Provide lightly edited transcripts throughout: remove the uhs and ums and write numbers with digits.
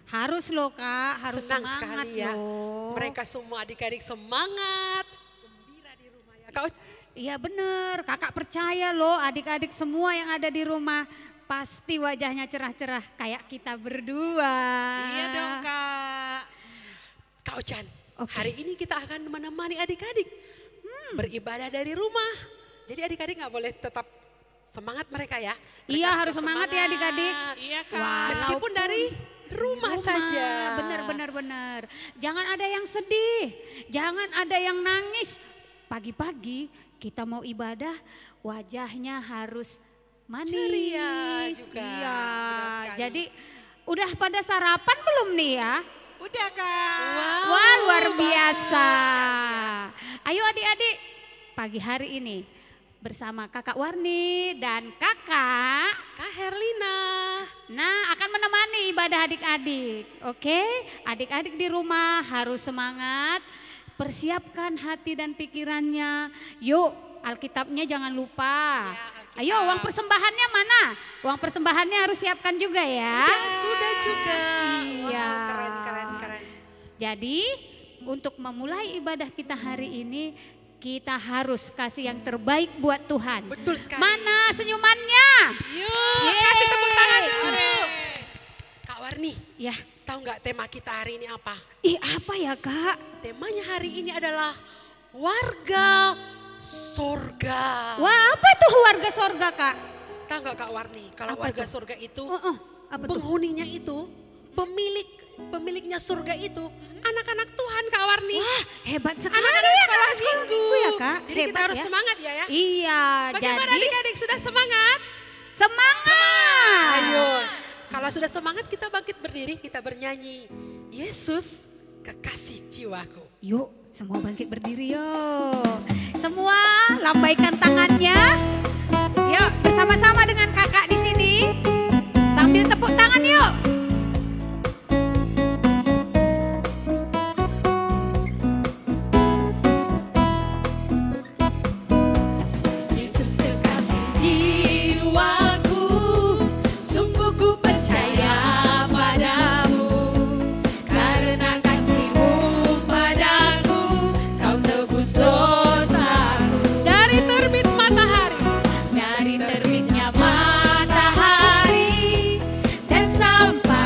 Harus loh Kak, harus Senang semangat sekali ya. loh. Mereka semua adik-adik semangat, gembira di rumah ya. Kak Ocan. Iya bener, kakak percaya loh adik-adik semua yang ada di rumah pasti wajahnya cerah-cerah kayak kita berdua. Iya dong Kak. Kak Ocan, Oke. hari ini kita akan menemani adik-adik beribadah dari rumah. Jadi adik-adik nggak boleh tetap semangat mereka ya. Mereka Iya tetap harus semangat ya adik-adik. Iya Kak. Wah. Meskipun dari rumah saja. Bener. Jangan ada yang sedih, jangan ada yang nangis. Pagi-pagi kita mau ibadah, wajahnya harus manis. Ceria juga. Iya, Benar sekali. jadi udah pada sarapan belum nih ya? Udah Kak. Wow, Wah luar bagus biasa. sekali Ayo adik-adik, pagi hari ini bersama kakak Warni dan kakak. Kak Herlina. Nah akan menemani ibadah adik-adik. Oke, adik-adik di rumah harus semangat. Persiapkan hati dan pikirannya. Yuk Alkitabnya jangan lupa. Alkitab. Ayo uang persembahannya mana? Uang persembahannya harus siapkan juga ya. Sudah juga. Iya. Wow, keren. Jadi untuk memulai ibadah kita hari ini kita harus kasih yang terbaik buat Tuhan. Betul sekali. Mana senyumannya? Yuk, Yeay. kasih tepuk tangan dulu. Kak Warni, Ya, tahu nggak tema kita hari ini apa? ih apa ya Kak? Temanya hari ini adalah warga sorga. Wah apa tuh warga sorga Kak? Tahu nggak Kak Warni? Kalau Apa warga tuh? sorga itu, Apa tuh? penghuninya itu, pemiliknya surga itu, anak-anak Tuhan Kak Warni. Wah hebat sekali Anak-anak ya sekolah Kak, sekolah minggu. ya Kak. Jadi kita Hebat harus ya. semangat ya. Iya, Bagaimana jadi adik-adik sudah semangat? semangat. Ayo, kalau sudah semangat kita bangkit berdiri, kita bernyanyi. Yesus kekasih jiwaku. Yuk semua bangkit berdiri yuk. Semua lambaikan tangannya. Yuk bersama-sama dengan kakak di sini. Sambil tepuk tangan yuk. Yesus kekasih jiwaku, sungguh ku percaya padamu. Karena kasih-Mu padaku, Kau tebus dosaku. Dari terbit matahari, Dari terbitnya matahari dan sampai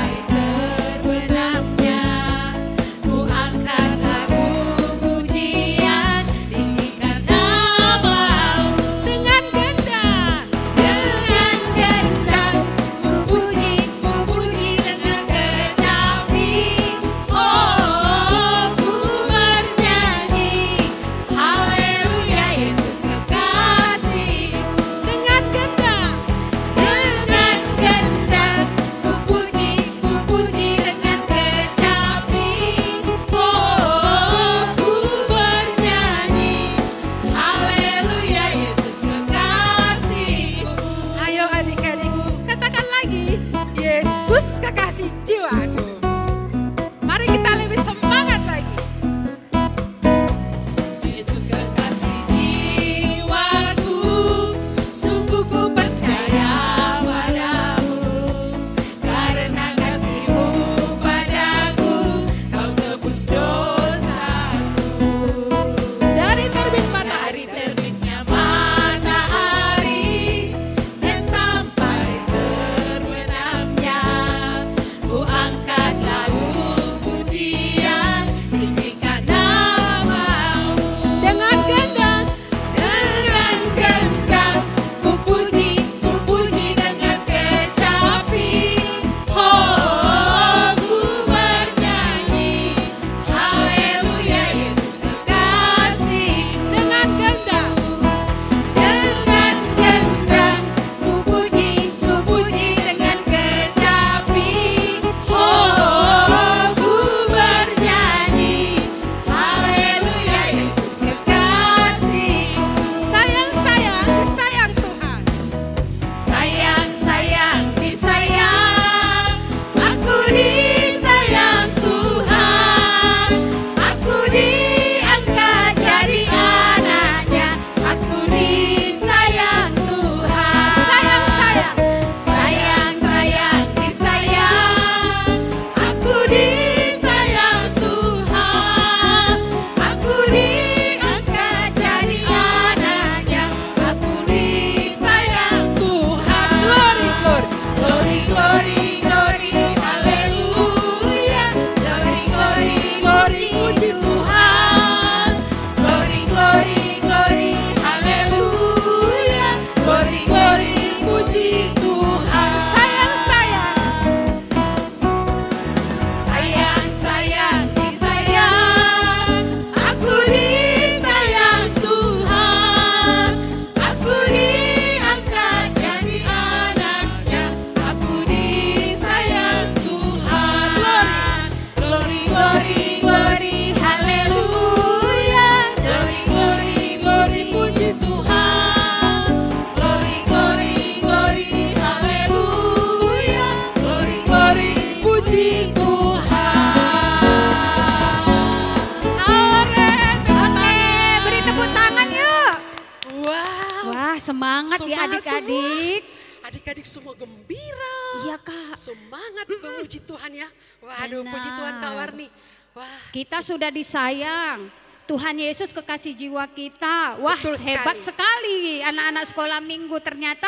semangat ya Semangat adik-adik. Adik-adik semua gembira. Iya Kak. Semangat memuji Tuhan ya. Waduh, puji Benar. Tuhan Kak Warni. Wah, Kita sudah disayang. Tuhan Yesus kekasih jiwa kita. Wah, Betul hebat sekali anak-anak sekolah minggu, ternyata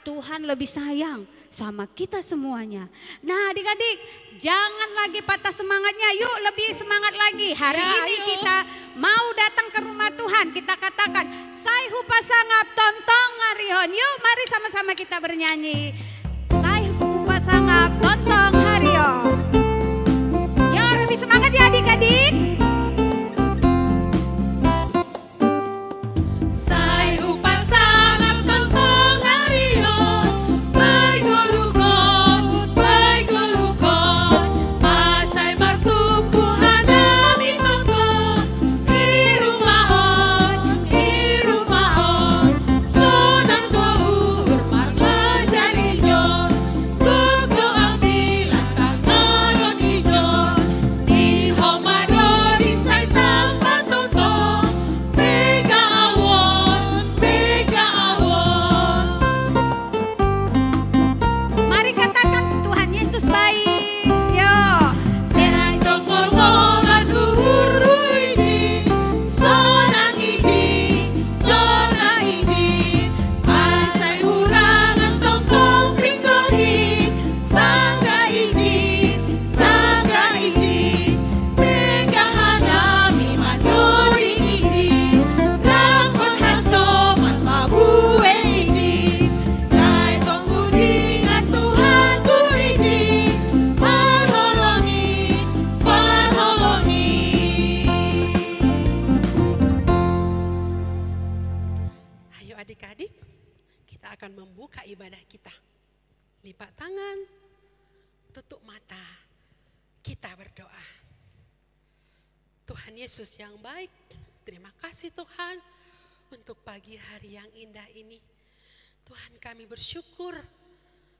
Tuhan lebih sayang sama kita semuanya. Nah adik-adik, jangan lagi patah semangatnya, yuk lebih semangat lagi. Hari Ya, ini ayo. kita mau datang ke rumah Tuhan, kita katakan, Saihu pasangap tontong harihon. Yuk mari sama-sama kita bernyanyi. Saihu pasangap tontong harihon. Yuk lebih semangat ya adik-adik. Saihu pasangap tontong harion, baik golukon, pasai martupu hanami tontong, irumahon, sunan ko uhur marla jarijon, gurgo ambilan tangaron ijon, din homadori say tampa tontong, pega awon. Mari katakan Tuhan Yesus baik. Yuk. Senang tongol-ngolan uhuru iji, sonang iji, pasai hurangan tongkong ringkohi, sangga iji, pegang hanami mandori iji, rangkon hasoman mabue iji, sai tongguringan Tuhan ku iji, parholongi. ayo adik-adik, kita akan membuka ibadah kita. Lipat tangan, tutup mata, kita berdoa. Tuhan Yesus yang baik, terima kasih Tuhan untuk pagi hari yang indah ini. Tuhan, kami bersyukur,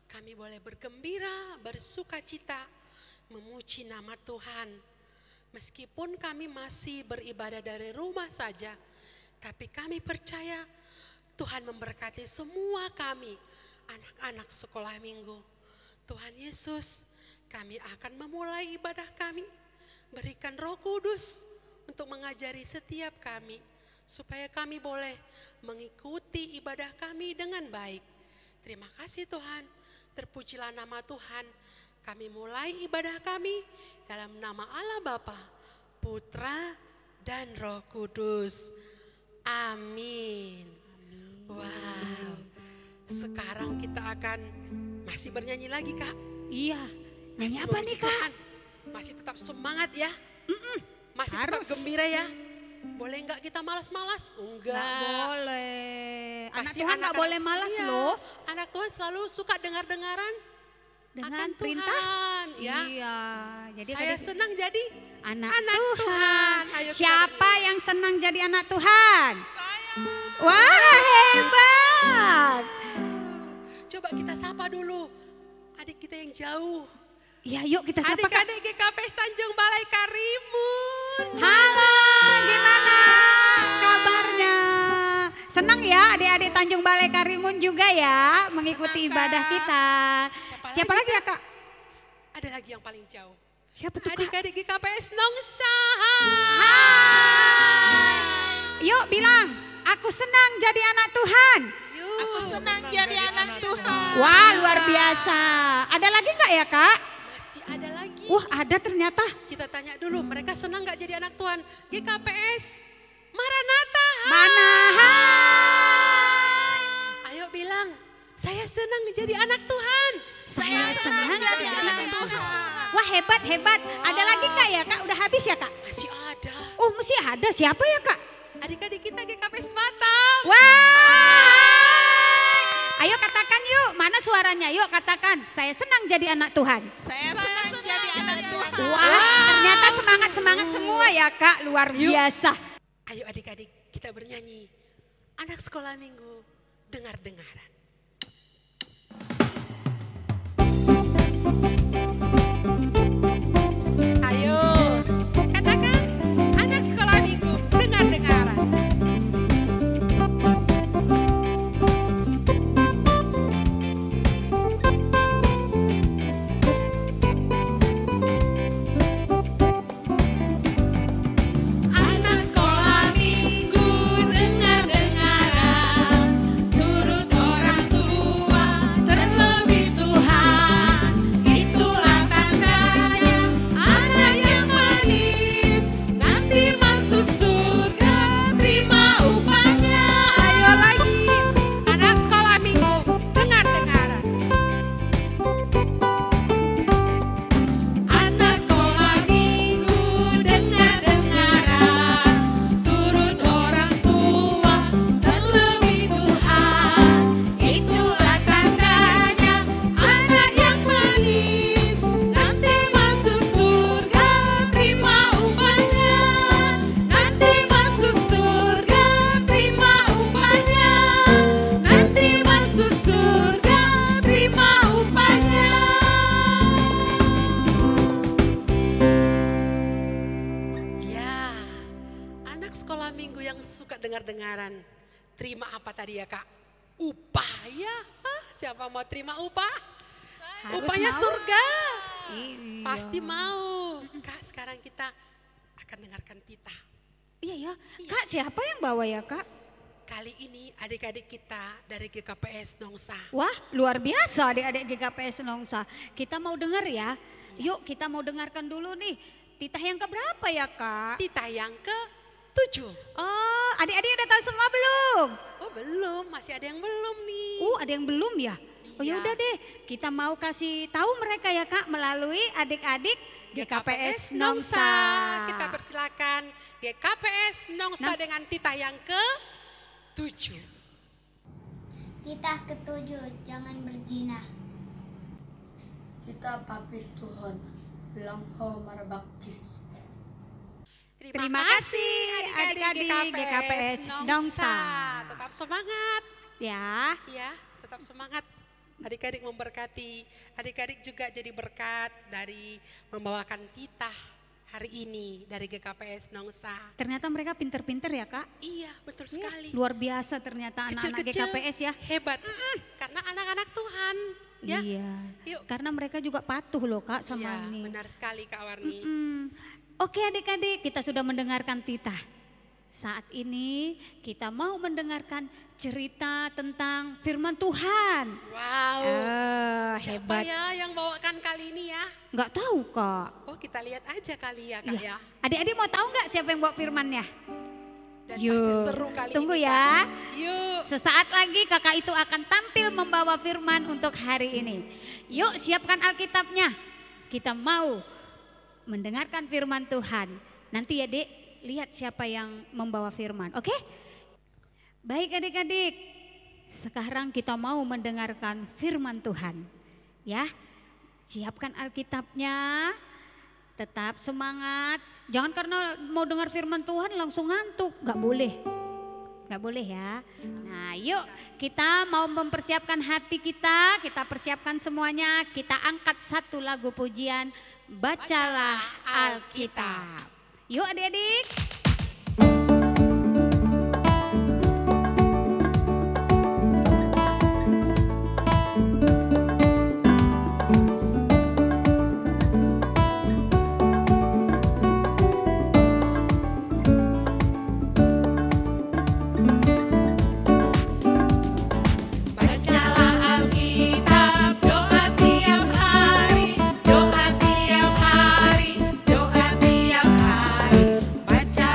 kami boleh bergembira, bersuka cita, memuji nama Tuhan. Meskipun kami masih beribadah dari rumah saja, tapi kami percaya Tuhan memberkati semua kami, anak-anak sekolah minggu. Tuhan Yesus, kami akan memulai ibadah kami. Berikan Roh Kudus untuk mengajari setiap kami, supaya kami boleh mengikuti ibadah kami dengan baik. Terima kasih Tuhan, terpujilah nama Tuhan. Kami mulai ibadah kami dalam nama Allah Bapa, Putra, dan Roh Kudus. Amin. Wow, sekarang kita akan masih bernyanyi lagi Kak. Iya. Nyanyi Masih apa memuji nih Kak? Tuhan. Masih tetap semangat ya. Masih harus. tetap gembira ya. Boleh nggak kita malas-malas? Enggak. Nggak boleh. Anak Pasti Tuhan nggak anak-anak- boleh malas iya, loh. Anak Tuhan selalu suka dengar-dengaran Dengan akan perintah. Tuhan, ya. Iya. Jadi Saya tadi senang jadi anak, anak Tuhan. Tuhan. Ayo kita Siapa yang senang jadi anak Tuhan? Wah, hebat. coba kita sapa dulu adik kita yang jauh. Ya yuk kita sapa Kak. Adik-adik GKPS Tanjung Balai Karimun. Halo, gimana kabarnya? Senang ya adik-adik Tanjung Balai Karimun juga ya mengikuti Senang, ibadah Kak. kita. Siapa lagi ya Kak? Ada lagi yang paling jauh. Siapa tuh Kak? Adik-adik GKPS Nongsaha. Yuk bilang, aku senang jadi anak Tuhan. Yuk. Aku senang jadi anak Tuhan. Wah luar biasa. Ada lagi nggak ya Kak? Masih ada lagi. Ada ternyata. Kita tanya dulu, mereka senang nggak jadi anak Tuhan? GKPS Maranatha. Mana? Ayo bilang, saya senang jadi anak Tuhan. Saya senang jadi anak Tuhan. Wah hebat hebat. Ada lagi nggak ya Kak? Udah habis ya Kak? Masih ada. Oh masih ada. Siapa ya Kak? Adik-adik kita GKPS Batam. Wah. Ayo katakan yuk. Mana suaranya? Yuk katakan. Saya senang jadi anak Tuhan. Saya senang jadi anak Tuhan. Wah ternyata semangat-semangat semua ya Kak. Luar biasa. Ayo adik-adik kita bernyanyi. Anak sekolah minggu, dengar-dengaran. Ayo, katakan anak sekolah minggu, dengar-dengaran. anak sekolah minggu yang suka dengar-dengaran. Terima apa tadi ya Kak? Upah ya? Siapa mau terima upah? Harus Upahnya mau. surga. Iya. Pasti mau. Kak, sekarang kita akan dengarkan titah. Iya ya. Kak, siapa yang bawa ya Kak? Kali ini adik-adik kita dari GKPS Nongsa. Wah, luar biasa adik-adik GKPS Nongsa. Kita mau dengar ya. Yuk, kita mau dengarkan dulu nih. Titah yang keberapa ya Kak? Titah yang ke-7. Oh, adik-adik udah tahu semua belum? Oh belum, masih ada yang belum nih. Ada yang belum ya? Oh ya Iya. udah deh, kita mau kasih tahu mereka ya Kak melalui adik-adik GKPS Nongsa. Kita persilakan GKPS Nongsa dengan titah yang ke-7. Titah ketujuh, jangan berzina. Kita papi Tuhan, bilang ho marbakis. Terima kasih adik-adik GKPS Nongsa. Tetap semangat Ya, ya, tetap semangat. Adik-adik memberkati, adik-adik juga jadi berkat dari membawakan titah hari ini dari GKPS Nongsa. ternyata mereka pinter-pinter ya Kak. Iya, betul Ya, sekali. luar biasa ternyata anak-anak Kecil-kecil, GKPS ya. hebat. Karena anak-anak Tuhan. Ya, Iya. Yuk. Karena mereka juga patuh loh Kak sama iya, ini. benar sekali Kak Warni. Oke adik-adik, kita sudah mendengarkan titah. Saat ini kita mau mendengarkan cerita tentang firman Tuhan. Wow. Siapa Hebat. ya yang bawakan kali ini ya? Nggak tahu Kak. Oh kita lihat aja kali ya Kak Iya. ya. Adik-adik mau tahu nggak siapa yang bawa firmannya? Dan Yuk, pasti seru kali tunggu ini ya. Kak. Yuk. Sesaat lagi kakak itu akan tampil membawa firman untuk hari ini. Yuk siapkan Alkitabnya. Kita mau mendengarkan firman Tuhan. Nanti ya Dek, lihat siapa yang membawa firman. Oke? Baik adik-adik, sekarang kita mau mendengarkan firman Tuhan. Ya, siapkan Alkitabnya, tetap semangat. Jangan karena mau dengar firman Tuhan langsung ngantuk, gak boleh. Gak boleh ya. Nah yuk kita mau mempersiapkan hati kita persiapkan semuanya. Kita angkat satu lagu pujian, Bacalah Alkitab. Yuk adik-adik. Bacalah Alkitab, doa tiap hari, doa tiap hari, doa tiap hari. Baca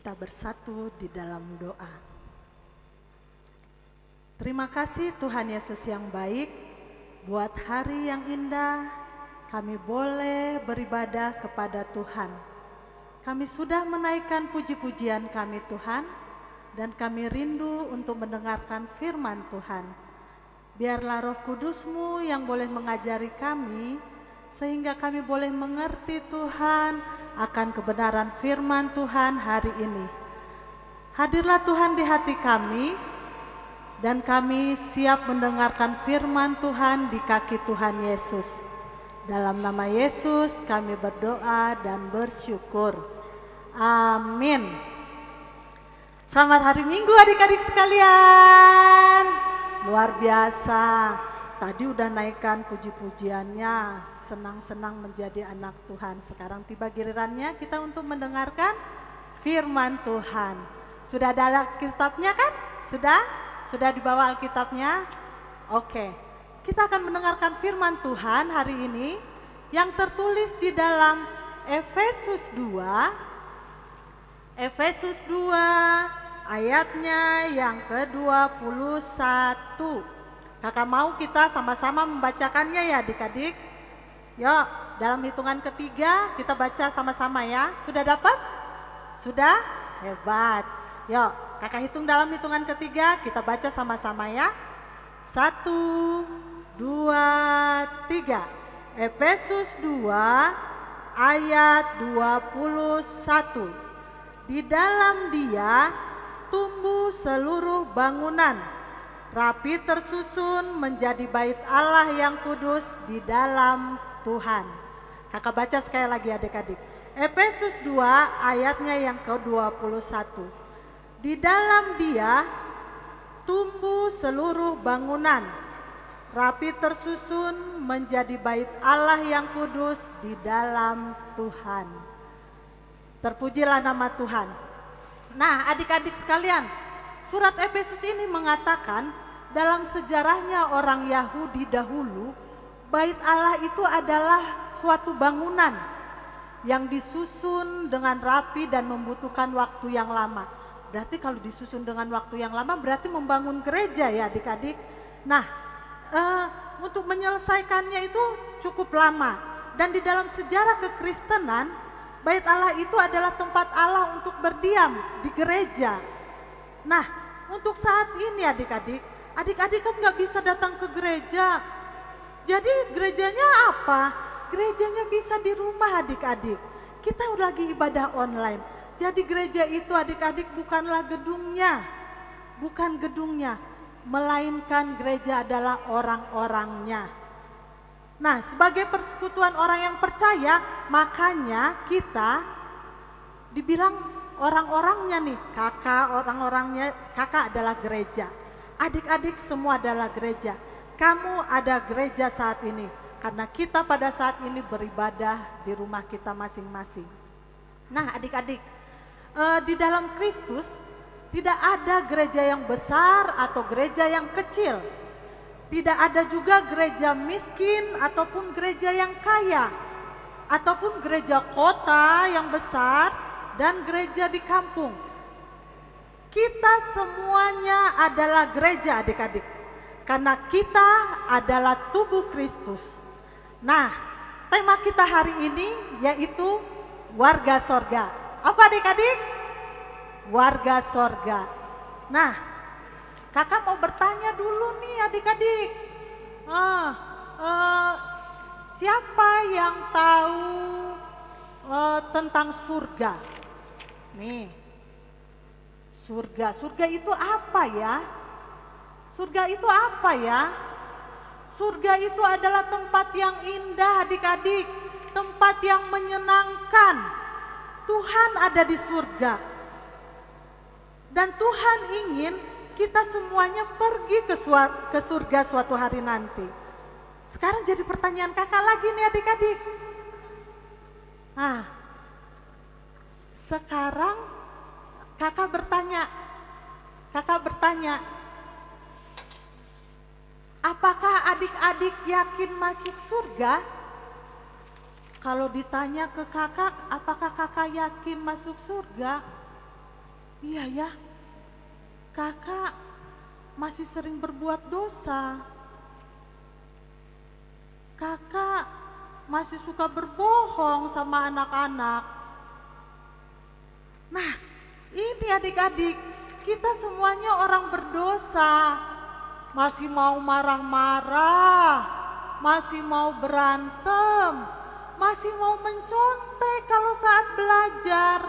kita bersatu di dalam doa. Terima kasih Tuhan Yesus yang baik, buat hari yang indah kami boleh beribadah kepada Tuhan. Kami sudah menaikkan puji-pujian kami Tuhan, dan kami rindu untuk mendengarkan firman Tuhan. Biarlah Roh Kudus-Mu yang boleh mengajari kami, sehingga kami boleh mengerti Tuhan akan kebenaran firman Tuhan hari ini. Hadirlah Tuhan di hati kami, dan kami siap mendengarkan firman Tuhan di kaki Tuhan Yesus. Dalam nama Yesus kami berdoa dan bersyukur. Amin. Selamat hari Minggu adik-adik sekalian. Luar biasa. Tadi udah naikkan puji-pujiannya, senang-senang menjadi anak Tuhan. Sekarang tiba gilirannya kita untuk mendengarkan firman Tuhan. Sudah ada Alkitabnya kan? Sudah dibawa Alkitabnya? Oke. Kita akan mendengarkan firman Tuhan hari ini yang tertulis di dalam Efesus 2 ayatnya yang ke-21. Kakak mau kita sama-sama membacakannya ya adik-adik. Yuk, dalam hitungan ketiga kita baca sama-sama ya. Sudah dapat? Sudah? Hebat. Yuk, kakak hitung dalam hitungan ketiga, kita baca sama-sama ya. 1, 2, 3. Efesus 2 ayat 21. Di dalam Dia tumbuh seluruh bangunan, rapi tersusun menjadi bait Allah yang kudus di dalam Tuhan. Kakak baca sekali lagi adik-adik. Efesus 2 ayatnya yang ke-21. Di dalam Dia tumbuh seluruh bangunan, rapi tersusun menjadi bait Allah yang kudus di dalam Tuhan. Terpujilah nama Tuhan. Nah, adik-adik sekalian, surat Efesus ini mengatakan dalam sejarahnya orang Yahudi dahulu, bait Allah itu adalah suatu bangunan yang disusun dengan rapi dan membutuhkan waktu yang lama. Berarti kalau disusun dengan waktu yang lama berarti membangun gereja ya adik-adik. Nah, untuk menyelesaikannya itu cukup lama. Dan di dalam sejarah kekristenan, bait Allah itu adalah tempat Allah untuk berdiam di gereja. Nah, untuk saat ini adik-adik kan gak bisa datang ke gereja. Jadi gerejanya apa? Gerejanya bisa di rumah adik-adik. Kita lagi ibadah online. Jadi gereja itu adik-adik bukanlah gedungnya. Bukan gedungnya, melainkan gereja adalah orang-orangnya. Nah, sebagai persekutuan orang yang percaya, makanya kita dibilang orang-orangnya nih, kakak adalah gereja. Adik-adik semua adalah gereja. Kamu ada gereja saat ini, karena kita pada saat ini beribadah di rumah kita masing-masing. Nah adik-adik, di dalam Kristus tidak ada gereja yang besar atau gereja yang kecil. Tidak ada juga gereja miskin ataupun gereja yang kaya, ataupun gereja kota yang besar dan gereja di kampung. Kita semuanya adalah gereja adik-adik, karena kita adalah tubuh Kristus. Nah, tema kita hari ini yaitu warga sorga. Apa adik-adik? Warga sorga. Nah, kakak mau bertanya dulu nih adik-adik. Siapa yang tahu tentang surga? Nih, surga itu apa ya? Surga itu apa ya? Surga itu adalah tempat yang indah adik-adik, tempat yang menyenangkan. Tuhan ada di surga. Dan Tuhan ingin kita semuanya pergi ke surga suatu hari nanti. Sekarang jadi pertanyaan kakak lagi nih adik-adik. Sekarang kakak bertanya, apakah adik-adik yakin masuk surga? Kalau ditanya ke kakak, apakah kakak yakin masuk surga? Iya ya, kakak masih sering berbuat dosa. Kakak masih suka berbohong sama anak-anak. Nah, ini adik-adik, kita semuanya orang berdosa. Masih mau marah-marah, masih mau berantem, masih mau mencontek kalau saat belajar.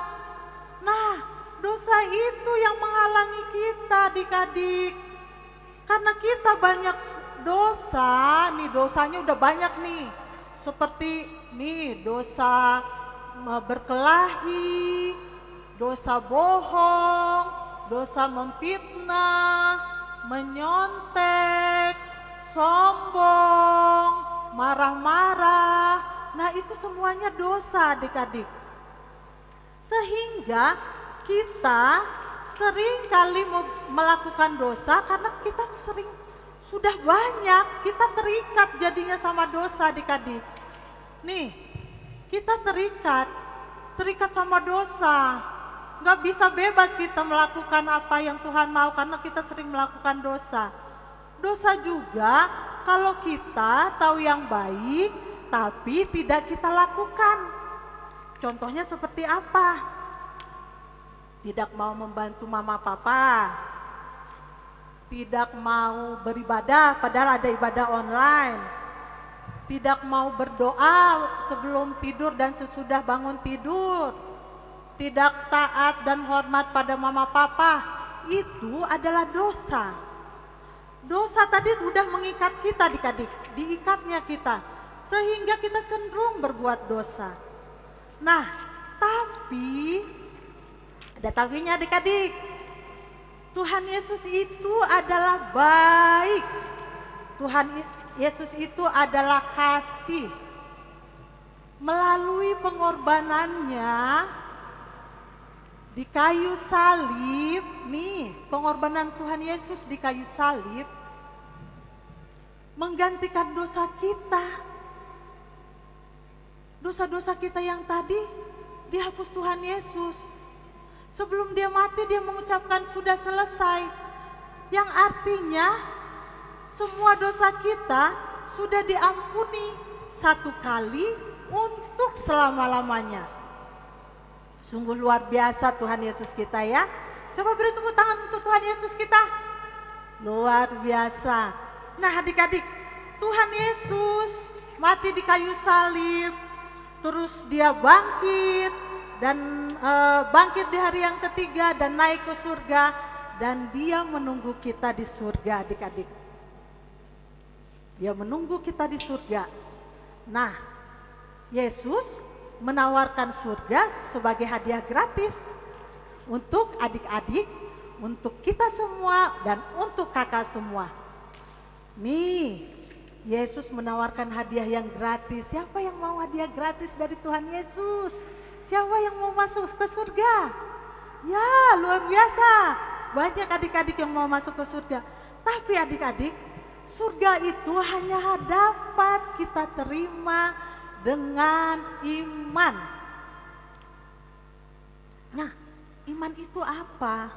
Nah, dosa itu yang menghalangi kita adik-adik. Karena kita banyak dosa, nih dosanya udah banyak nih. Seperti nih dosa berkelahi, dosa bohong, dosa memfitnah, menyontek, sombong, marah-marah. Nah, itu semuanya dosa adik-adik. Sehingga kita sering kali melakukan dosa karena kita sudah banyak, kita terikat jadinya sama dosa adik-adik. Nih, kita terikat sama dosa. Gak bisa bebas kita melakukan apa yang Tuhan mau karena kita sering melakukan dosa. Dosa juga kalau kita tahu yang baik tapi tidak kita lakukan. Contohnya seperti apa? Tidak mau membantu mama papa, tidak mau beribadah padahal ada ibadah online, tidak mau berdoa sebelum tidur dan sesudah bangun tidur, tidak taat dan hormat pada mama papa, itu adalah dosa. Dosa tadi sudah mengikat kita adik-adik, diikatnya kita, sehingga kita cenderung berbuat dosa. Nah, tapi ada tapinya adik-adik. Tuhan Yesus itu adalah baik. Tuhan Yesus itu adalah kasih. Melalui pengorbanannya di kayu salib, nih pengorbanan Tuhan Yesus di kayu salib menggantikan dosa kita. Dosa-dosa kita yang tadi dihapus Tuhan Yesus. Sebelum dia mati dia mengucapkan sudah selesai. Yang artinya semua dosa kita sudah diampuni satu kali untuk selama-lamanya. Sungguh luar biasa Tuhan Yesus kita ya. Coba beri tepuk tangan untuk Tuhan Yesus kita. Luar biasa. Nah adik-adik, Tuhan Yesus mati di kayu salib, terus dia bangkit dan bangkit di hari yang ketiga dan naik ke surga, dan dia menunggu kita di surga adik-adik. Dia menunggu kita di surga. Nah, Yesus menawarkan surga sebagai hadiah gratis untuk adik-adik, untuk kita semua dan untuk kakak semua. Nih, Yesus menawarkan hadiah yang gratis. Siapa yang mau hadiah gratis dari Tuhan Yesus? Siapa yang mau masuk ke surga? Ya, luar biasa. Banyak adik-adik yang mau masuk ke surga. Tapi adik-adik, surga itu hanya dapat kita terima dengan iman. Nah, iman itu apa?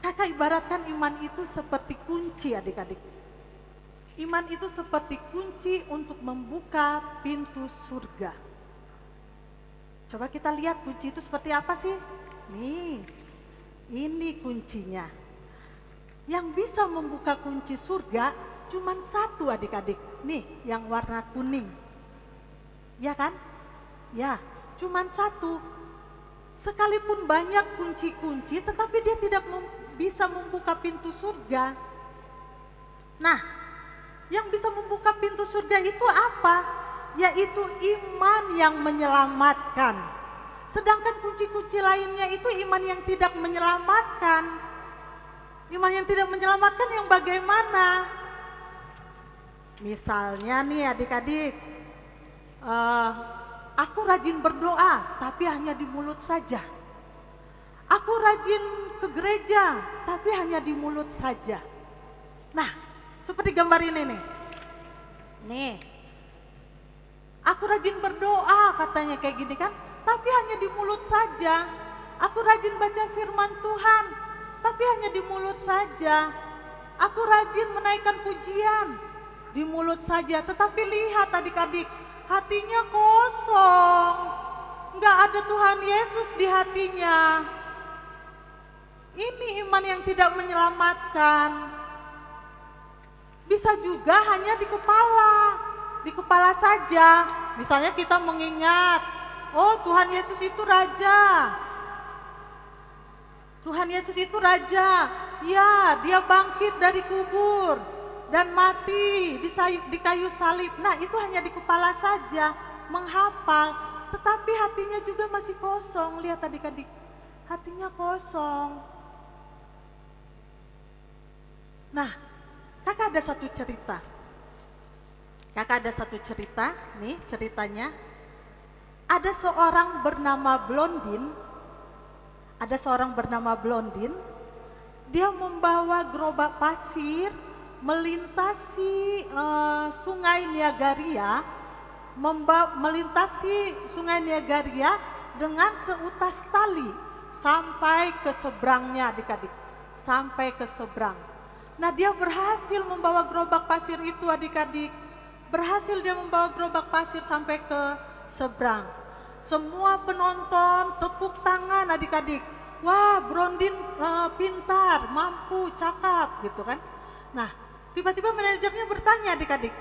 Kakak ibaratkan iman itu seperti kunci adik-adik. Iman itu seperti kunci untuk membuka pintu surga. Coba kita lihat kunci itu seperti apa sih? Nih, ini kuncinya. Yang bisa membuka kunci surga cuma satu adik-adik. Nih, yang warna kuning. Ya kan? Ya, cuma satu. Sekalipun banyak kunci-kunci, tetapi dia tidak bisa membuka pintu surga. Nah, yang bisa membuka pintu surga itu apa? Yaitu iman yang menyelamatkan. Sedangkan kunci-kunci lainnya itu iman yang tidak menyelamatkan. Iman yang tidak menyelamatkan yang bagaimana? Misalnya nih adik-adik, aku rajin berdoa tapi hanya di mulut saja. Aku rajin ke gereja tapi hanya di mulut saja. Nah, seperti gambar ini nih. Nih, aku rajin berdoa katanya kayak gini kan, tapi hanya di mulut saja. Aku rajin baca firman Tuhan, tapi hanya di mulut saja. Aku rajin menaikkan pujian, di mulut saja. Tetapi lihat adik-adik, hatinya kosong. Enggak ada Tuhan Yesus di hatinya. Ini iman yang tidak menyelamatkan. Bisa juga hanya di kepala saja. Misalnya kita mengingat, oh Tuhan Yesus itu Raja. Tuhan Yesus itu Raja, ya dia bangkit dari kubur dan mati di kayu salib. Nah itu hanya di kepala saja, menghafal, tetapi hatinya juga masih kosong. Lihat adik-adik, hatinya kosong. Nah, kakak ada satu cerita. Nih ceritanya. Ada seorang bernama Blondin, dia membawa gerobak pasir melintasi sungai Niagaria, dengan seutas tali sampai ke seberangnya adik-adik, sampai ke seberang. Nah dia berhasil membawa gerobak pasir itu adik-adik, berhasil dia membawa gerobak pasir sampai ke seberang. Semua penonton tepuk tangan adik-adik. Wah, Blondin pintar, mampu, cakap gitu kan. Nah, tiba-tiba manajernya bertanya adik-adik.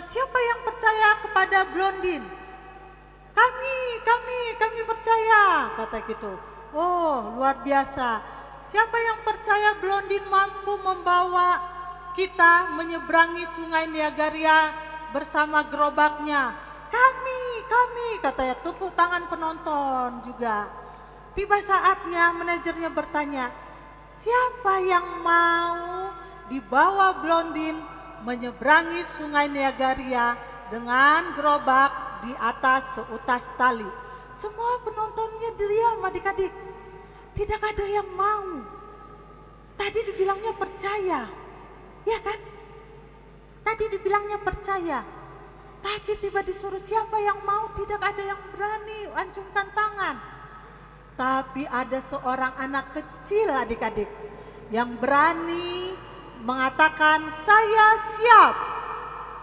Siapa yang percaya kepada Blondin? Kami percaya, kata gitu. Oh, luar biasa. Siapa yang percaya Blondin mampu membawa kita menyeberangi sungai Niagaria bersama gerobaknya? Kami, katanya. Tepuk tangan penonton juga. Tiba saatnya manajernya bertanya, siapa yang mau dibawa Blondin menyeberangi sungai Niagaria dengan gerobak di atas seutas tali? Semua penontonnya diam adik-adik. Tidak ada yang mau. Tadi dibilangnya percaya, ya kan? Tadi dibilangnya percaya. Tapi tiba disuruh siapa yang mau, tidak ada yang berani acungkan tangan. Tapi ada seorang anak kecil adik-adik yang berani mengatakan, saya siap.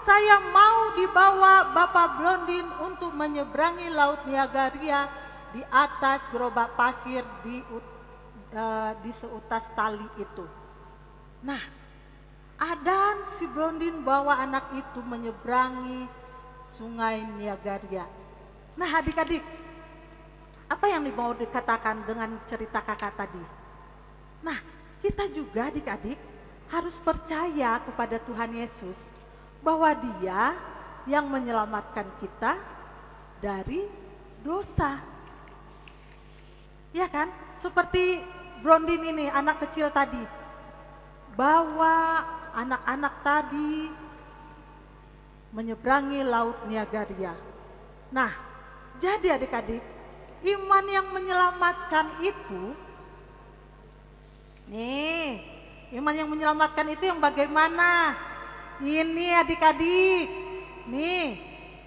Saya mau dibawa Bapak Blondin untuk menyeberangi Laut Niagaria di atas gerobak pasir di seutas tali itu. Nah, dan si Blondin bawa anak itu menyeberangi sungai Niagaria. Nah adik-adik, apa yang mau dikatakan dengan cerita kakak tadi? Nah, kita juga adik-adik harus percaya kepada Tuhan Yesus bahwa Dia yang menyelamatkan kita dari dosa. Ya kan? Seperti Blondin ini, anak kecil tadi, bawa anak-anak tadi menyeberangi Laut Niagaria. Nah, jadi adik-adik, iman yang menyelamatkan itu, iman yang menyelamatkan itu yang bagaimana? Ini adik-adik,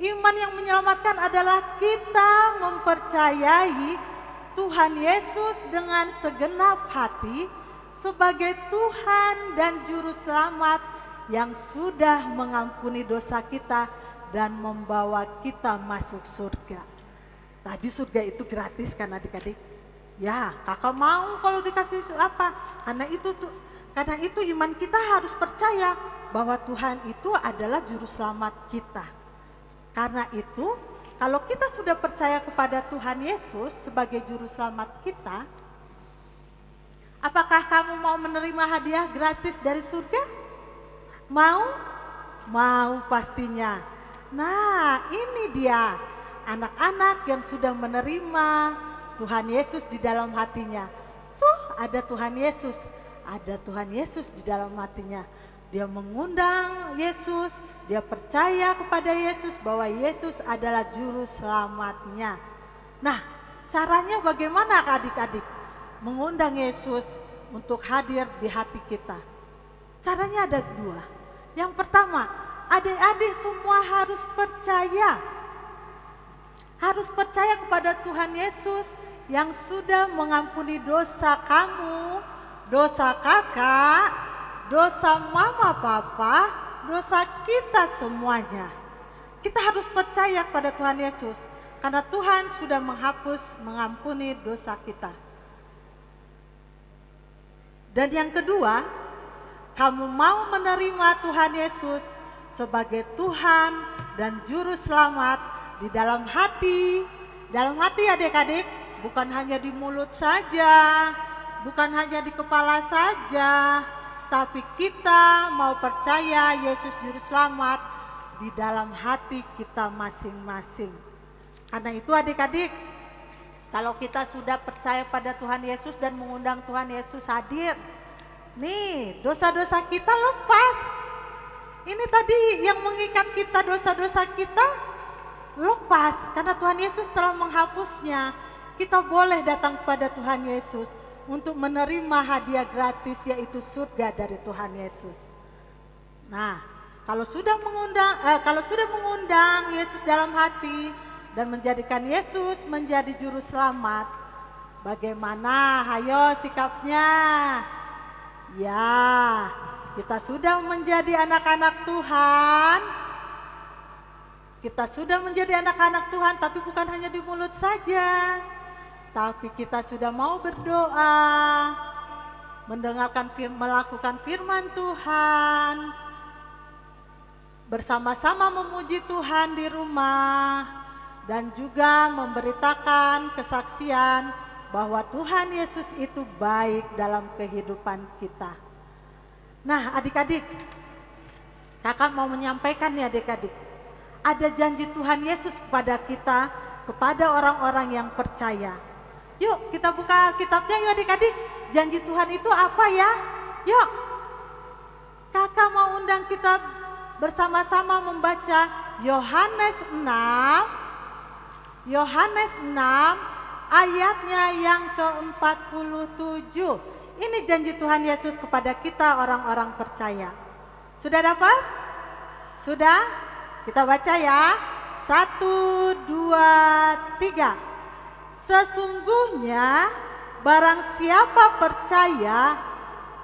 iman yang menyelamatkan adalah kita mempercayai Tuhan Yesus dengan segenap hati sebagai Tuhan dan Juru Selamat yang sudah mengampuni dosa kita dan membawa kita masuk surga. Tadi surga itu gratis kan adik-adik? Ya, kakak mau kalau dikasih apa? Karena itu iman kita harus percaya bahwa Tuhan itu adalah Juru Selamat kita. Karena itu, kalau kita sudah percaya kepada Tuhan Yesus sebagai Juru Selamat kita, apakah kamu mau menerima hadiah gratis dari surga? Mau? Mau pastinya. Nah, ini dia anak-anak yang sudah menerima Tuhan Yesus di dalam hatinya. Tuh, ada Tuhan Yesus di dalam hatinya. Dia mengundang Yesus, dia percaya kepada Yesus bahwa Yesus adalah Juru Selamatnya. Nah, caranya bagaimana adik-adik mengundang Yesus untuk hadir di hati kita? Caranya ada dua. Yang pertama, adik-adik semua harus percaya harus percaya kepada Tuhan Yesus yang sudah mengampuni dosa kamu, dosa kakak, dosa mama papa, dosa kita semuanya. Kita harus percaya kepada Tuhan Yesus karena Tuhan sudah mengampuni dosa kita. Dan yang kedua, kamu mau menerima Tuhan Yesus sebagai Tuhan dan Juru Selamat di dalam hati. Dalam hati adik-adik, bukan hanya di mulut saja, bukan hanya di kepala saja, tapi kita mau percaya Yesus Juru Selamat di dalam hati kita masing-masing. Karena itu adik-adik, kalau kita sudah percaya pada Tuhan Yesus dan mengundang Tuhan Yesus hadir, nih dosa-dosa kita lepas. Ini tadi yang mengikat kita, dosa-dosa kita lepas karena Tuhan Yesus telah menghapusnya. Kita boleh datang kepada Tuhan Yesus untuk menerima hadiah gratis yaitu surga dari Tuhan Yesus. Nah, kalau sudah mengundang Yesus dalam hati dan menjadikan Yesus menjadi juru selamat, bagaimana? Hayo sikapnya. Ya, kita sudah menjadi anak-anak Tuhan. Kita sudah menjadi anak-anak Tuhan, tapi bukan hanya di mulut saja. Tapi kita sudah mau berdoa, melakukan firman Tuhan, bersama-sama memuji Tuhan di rumah, dan juga memberitakan kesaksian bahwa Tuhan Yesus itu baik dalam kehidupan kita. Nah adik-adik, kakak mau menyampaikan nih adik-adik, ada janji Tuhan Yesus kepada kita, kepada orang-orang yang percaya. Yuk kita buka Alkitabnya yuk adik-adik, janji Tuhan itu apa ya? Yuk, kakak mau undang kita bersama-sama membaca Yohanes 6 ayatnya yang ke-47. Ini janji Tuhan Yesus kepada kita orang-orang percaya. Sudah dapat? Sudah? Kita baca ya. 1, 2, 3. Sesungguhnya barang siapa percaya,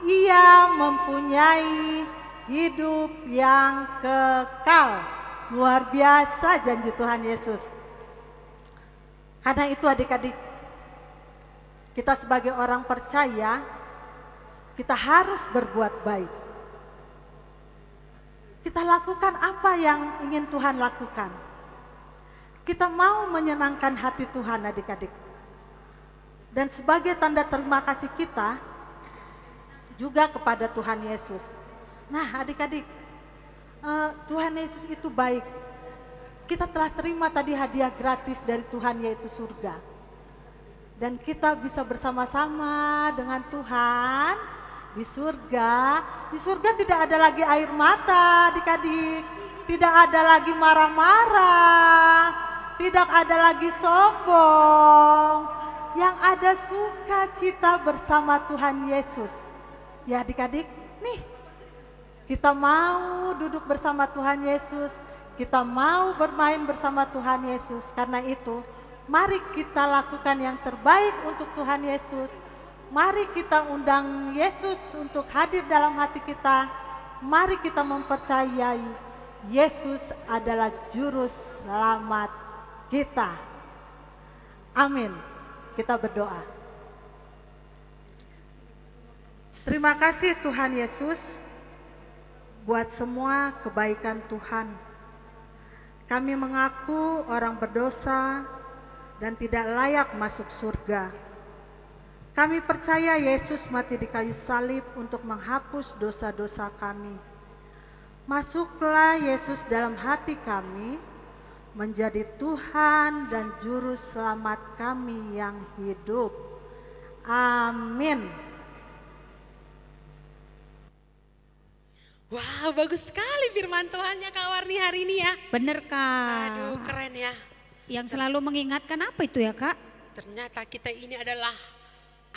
ia mempunyai hidup yang kekal. Luar biasa janji Tuhan Yesus. Karena itu adik-adik, kita sebagai orang percaya, kita harus berbuat baik. Kita lakukan apa yang ingin Tuhan lakukan. Kita mau menyenangkan hati Tuhan adik-adik. Dan sebagai tanda terima kasih kita juga kepada Tuhan Yesus. Nah adik-adik, Tuhan Yesus itu baik. Kita telah terima tadi hadiah gratis dari Tuhan yaitu surga. Dan kita bisa bersama-sama dengan Tuhan di surga. Di surga tidak ada lagi air mata adik-adik. Tidak ada lagi marah-marah. Tidak ada lagi sombong. Yang ada sukacita bersama Tuhan Yesus. Ya adik-adik, nih kita mau duduk bersama Tuhan Yesus. Kita mau bermain bersama Tuhan Yesus. Karena itu, mari kita lakukan yang terbaik untuk Tuhan Yesus. Mari kita undang Yesus untuk hadir dalam hati kita. Mari kita mempercayai Yesus adalah juru selamat kita. Amin. Kita berdoa. Terima kasih Tuhan Yesus buat semua kebaikan Tuhan. Kami mengaku orang berdosa dan tidak layak masuk surga. Kami percaya Yesus mati di kayu salib untuk menghapus dosa-dosa kami. Masuklah Yesus dalam hati kami, menjadi Tuhan dan Juru Selamat kami yang hidup. Amin. Wow, bagus sekali firman Tuhannya Kak Warni hari ini ya. Bener Kak. Aduh, keren ya. Yang selalu mengingatkan apa itu ya Kak? Ternyata kita ini adalah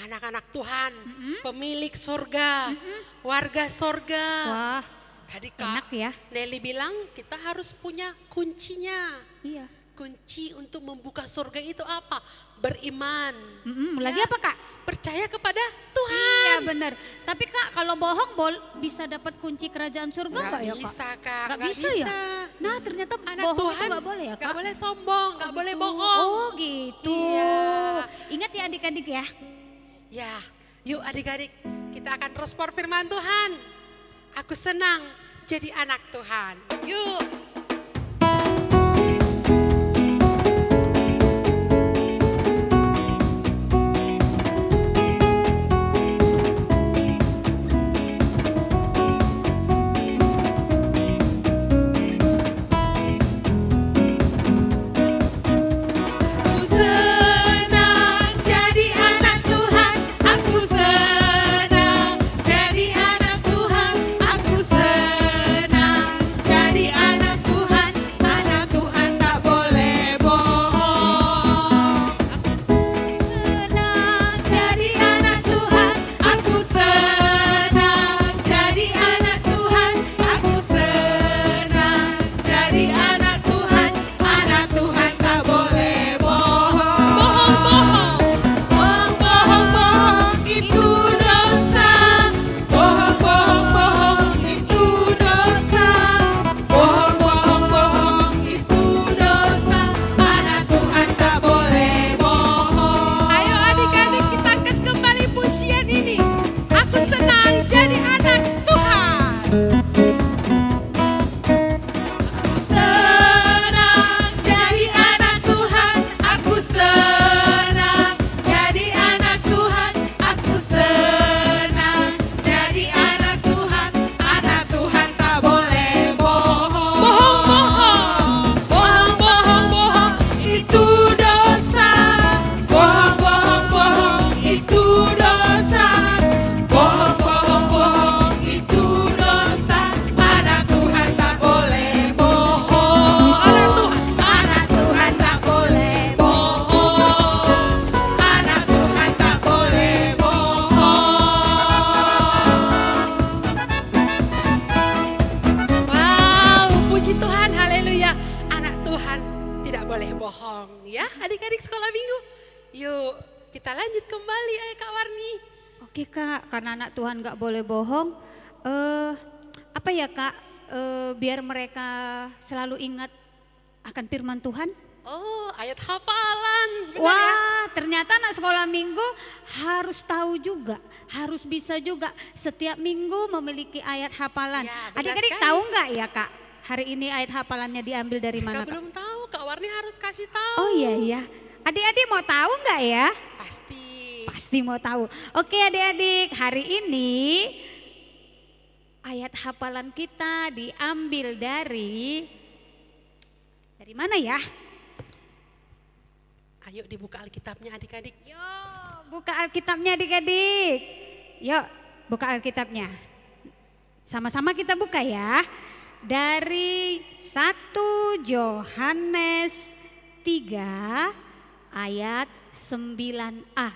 anak-anak Tuhan, pemilik surga, warga surga. Wah, Tadi Kak enak ya. Nelly bilang kita harus punya kuncinya. Iya. kunci untuk membuka surga itu apa? Beriman. Lagi apa Kak? Percaya kepada Iya Tuhan. benar. Tapi Kak kalau bohong bisa dapat kunci kerajaan surga nggak ya Kak? bisa Kak, Nggak bisa ya? Nah ternyata Anak bohong Tuhan itu nggak boleh ya Kak? nggak boleh sombong, nggak boleh gitu. bohong. Oh gitu. Iya. Ingat ya adik-adik ya. Ya, yuk adik-adik kita akan respon firman Tuhan. Aku senang jadi anak Tuhan. Yuk. Aku senang jadi anak Tuhan, aku senang jadi anak Tuhan, aku senang jadi anak Tuhan tak boleh bohong. Senang jadi anak Tuhan, aku senang jadi anak Tuhan, aku senang jadi anak Tuhan tak boleh bohong. Bohong itu dosa. Bohong itu dosa. Bohong itu dosa. Anak Tuhan tak boleh bohong. Ayo adik-adik kita angkat kembali pujian ini. Aku senang jadi anak Tuhan. Aku senang jadi anak Tuhan, aku senang jadi anak Tuhan, aku senang jadi anak Tuhan tak boleh bohong. Bohong itu dosa. Bohong itu dosa. Bohong itu dosa. Anak Tuhan tak boleh bohong. Anak Tuhan tak boleh bohong. Anak Tuhan tak boleh bohong. Wow, puji Tuhan, haleluya. Anak Tuhan tidak boleh bohong ya adik-adik sekolah minggu. Yuk kita lanjut kembali Kak Warni. Oke Kak, karena anak Tuhan nggak boleh bohong. Apa ya Kak? Biar mereka selalu ingat akan firman Tuhan. Oh, ayat hafalan. Benar ya? Wah, ternyata anak sekolah minggu harus tahu juga, harus bisa juga setiap minggu memiliki ayat hafalan. Ya, benar Adik-adik sekali. tahu nggak ya Kak? Hari ini ayat hafalannya diambil dari mana Kak Kak? belum tahu, Kak Warni harus kasih tahu. Oh iya iya. Adik-adik mau tahu nggak ya? Pasti. Pasti mau tahu. Oke adik-adik, hari ini ayat hafalan kita diambil dari mana ya? Ayo dibuka Alkitabnya adik-adik. Yuk, buka Alkitabnya adik-adik. Yuk, buka Alkitabnya. Sama-sama kita buka ya. Dari 1 Yohanes 3 ayat 9a.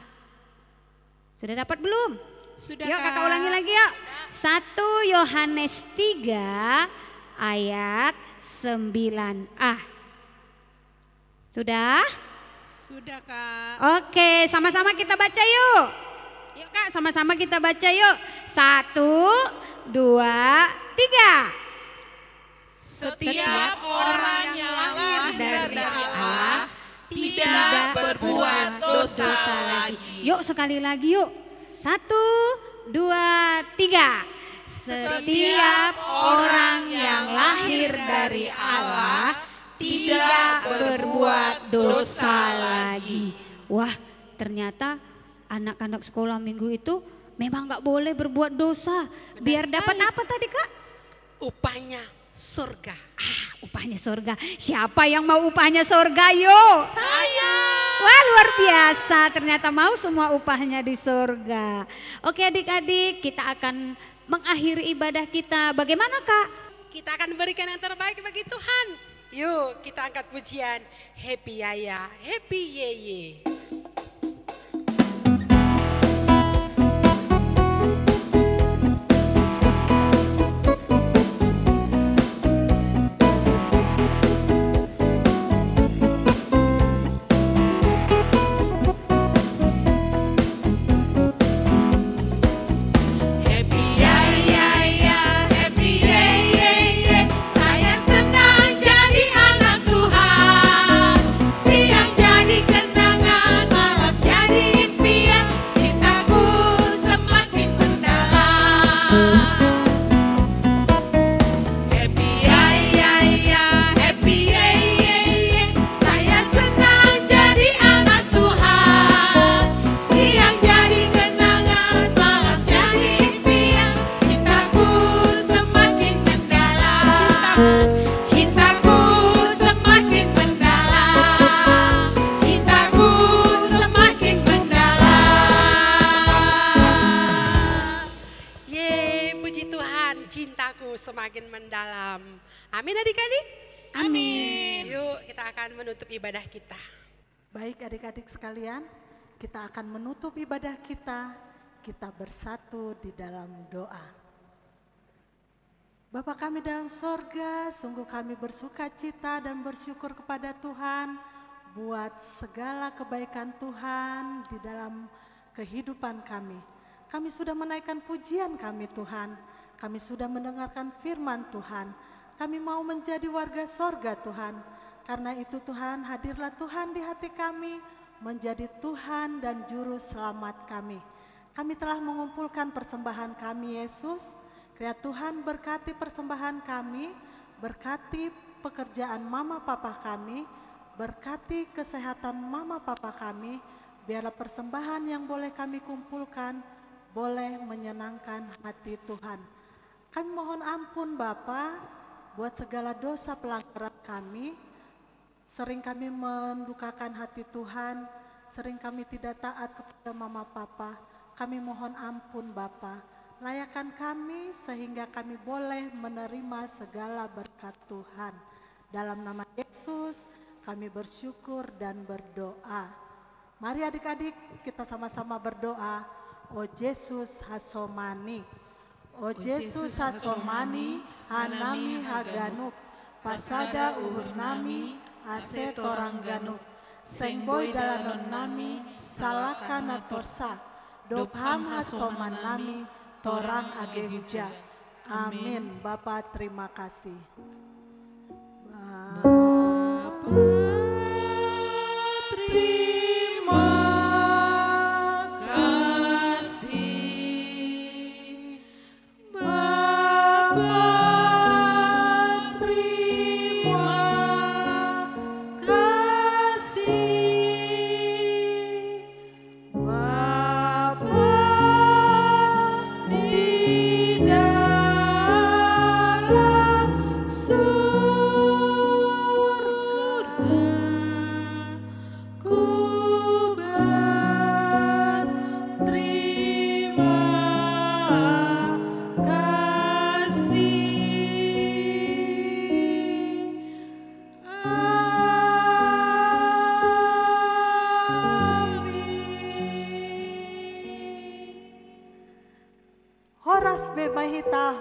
Sudah dapat belum? Sudah Yuk Kak. kakak ulangi lagi yuk. 1 Yohanes 3 ayat 9a. Sudah? Sudah Kak. Oke, sama-sama kita baca yuk. Yuk Kak, sama-sama kita baca yuk. 1, 2, 3. Setiap orang yang lahir dari Allah tidak berbuat dosa lagi. Yuk sekali lagi yuk. 1, 2, 3. Setiap orang yang lahir dari Allah tidak berbuat dosa lagi. Wah, ternyata anak-anak sekolah minggu itu memang nggak boleh berbuat dosa. Biar dapat apa tadi Kak? Upahnya surga. Upahnya surga. Siapa yang mau upahnya surga yuk? Saya. Wah luar biasa, ternyata mau semua upahnya di surga. Oke adik-adik, kita akan mengakhiri ibadah kita. Bagaimana Kak? Kita akan berikan yang terbaik bagi Tuhan. Yuk kita angkat pujian. Happy Yaya, Happy Yeye. semakin mendalam. Amin adik-adik? Amin. Yuk kita akan menutup ibadah kita. Baik adik-adik sekalian, kita akan menutup ibadah kita. Kita bersatu di dalam doa. Bapa kami dalam sorga, sungguh kami bersuka cita dan bersyukur kepada Tuhan buat segala kebaikan Tuhan di dalam kehidupan kami. Kami sudah menaikkan pujian kami Tuhan, kami sudah mendengarkan firman Tuhan. Kami mau menjadi warga sorga Tuhan. Karena itu Tuhan, hadirlah Tuhan di hati kami, menjadi Tuhan dan juru selamat kami. Kami telah mengumpulkan persembahan kami Yesus. Kiranya Tuhan berkati persembahan kami, berkati pekerjaan mama papa kami, berkati kesehatan mama papa kami. Biarlah persembahan yang boleh kami kumpulkan boleh menyenangkan hati Tuhan. Kami mohon ampun Bapa buat segala dosa pelanggaran kami. Sering kami mendukakan hati Tuhan, sering kami tidak taat kepada mama papa. Kami mohon ampun Bapa. Layakan kami sehingga kami boleh menerima segala berkat Tuhan. Dalam nama Yesus kami bersyukur dan berdoa. Mari adik-adik kita sama-sama berdoa. O Yesus hasomani, O Yesus hasomani, hanami haganuk, pasada uhur nami, ase torang ganuk, sengboy dalanon nami, salakana torsa, dopham hasoman nami, torang age huja. Amin. Bapa terima kasih.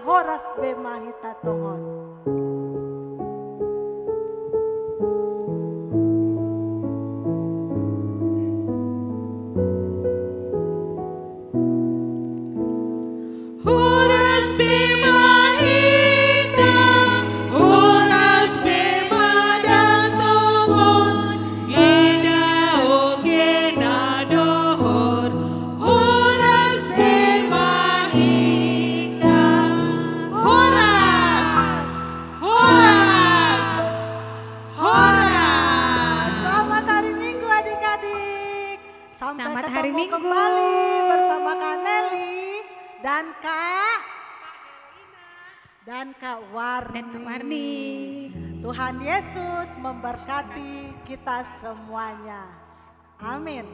Horas be mahita tongon. Horas be mahita, horas be madatongon, geda o geda dohor, horas be mahita, horas, horas, horas. Selamat hari Minggu adik-adik. Sampai Selamat ketemu hari Minggu. kembali bersama Kak Nelly dan Kak Warni. Tuhan Yesus memberkati kita semuanya. Amin.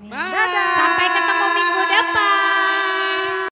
Bye. Sampai ketemu minggu depan.